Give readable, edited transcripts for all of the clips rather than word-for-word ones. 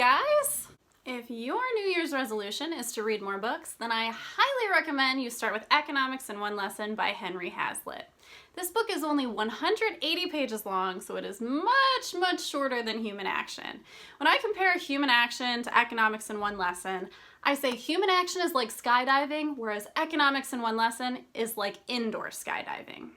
guys! If your New Year's resolution is to read more books, then I highly recommend you start with Economics in One Lesson by Henry Hazlitt. This book is only 180 pages long, so it is much shorter than Human Action. When I compare Human Action to Economics in One Lesson, I say Human Action is like skydiving, whereas Economics in One Lesson is like indoor skydiving.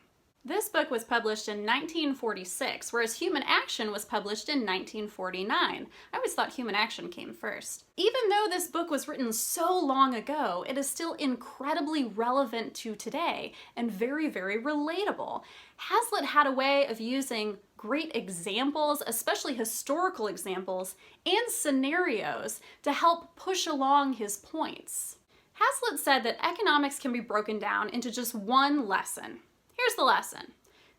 This book was published in 1946, whereas Human Action was published in 1949. I always thought Human Action came first. Even though this book was written so long ago, it is still incredibly relevant to today and very relatable. Hazlitt had a way of using great examples, especially historical examples, and scenarios to help push along his points. Hazlitt said that economics can be broken down into just one lesson. Here's the lesson.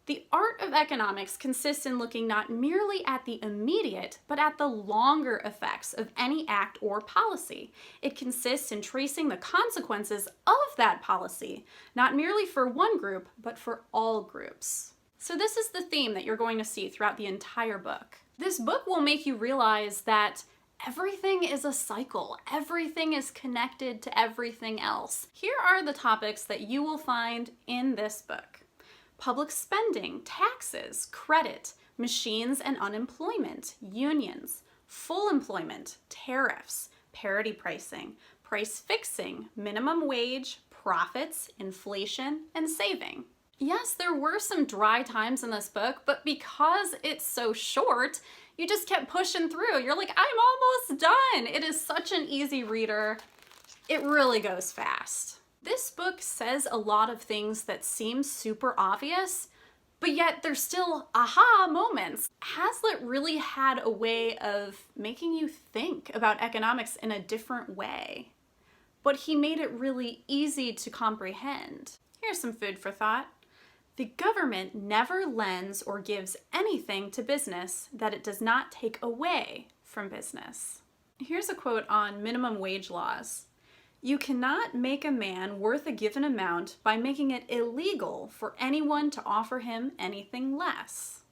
The art of economics consists in looking not merely at the immediate, but at the longer effects of any act or policy. It consists in tracing the consequences of that policy, not merely for one group, but for all groups. So this is the theme that you're going to see throughout the entire book. This book will make you realize that everything is a cycle. Everything is connected to everything else. Here are the topics that you will find in this book. Public spending, taxes, credit, machines and unemployment, unions, full employment, tariffs, parity pricing, price fixing, minimum wage, profits, inflation, and saving. Yes, there were some dry times in this book, but because it's so short, you just kept pushing through. You're like, I'm almost done. It is such an easy reader. It really goes fast. This book says a lot of things that seem super obvious, but yet there's still aha moments. Hazlitt really had a way of making you think about economics in a different way, but he made it really easy to comprehend. Here's some food for thought. The government never lends or gives anything to business that it does not take away from business. Here's a quote on minimum wage laws. You cannot make a man worth a given amount by making it illegal for anyone to offer him anything less.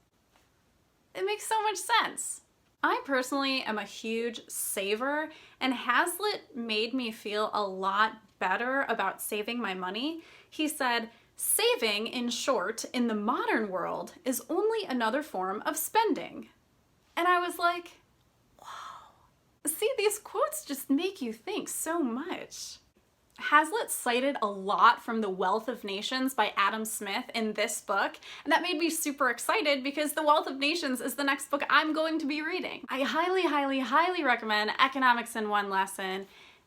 It makes so much sense. I personally am a huge saver, and Hazlitt made me feel a lot better about saving my money. He said, saving, in short, in the modern world is only another form of spending. And I was like, see, these quotes just make you think so much. Hazlitt cited a lot from The Wealth of Nations by Adam Smith in this book, and that made me super excited because The Wealth of Nations is the next book I'm going to be reading. I highly recommend Economics in One Lesson.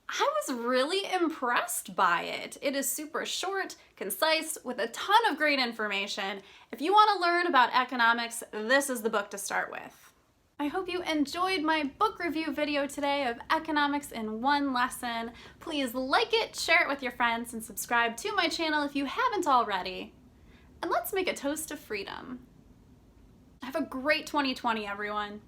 I was really impressed by it. It is super short, concise, with a ton of great information. If you want to learn about economics, this is the book to start with. I hope you enjoyed my book review video today of Economics in One Lesson. Please like it, share it with your friends, and subscribe to my channel if you haven't already. And let's make a toast to freedom. Have a great 2020, everyone.